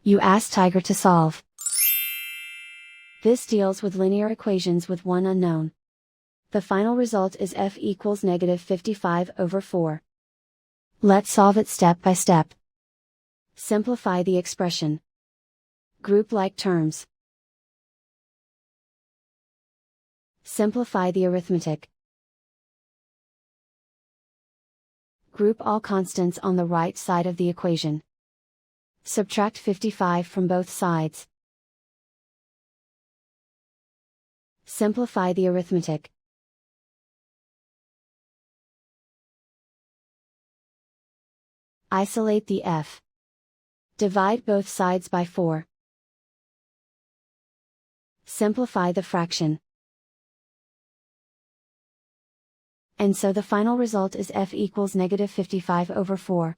You ask Tiger to solve. This deals with linear equations with one unknown. The final result is f equals -55/4. Let's solve it step by step. Simplify the expression. Group like terms. Simplify the arithmetic. Group all constants on the right side of the equation. Subtract 55 from both sides. Simplify the arithmetic. Isolate the f. Divide both sides by 4. Simplify the fraction. And so the final result is f equals -55/4.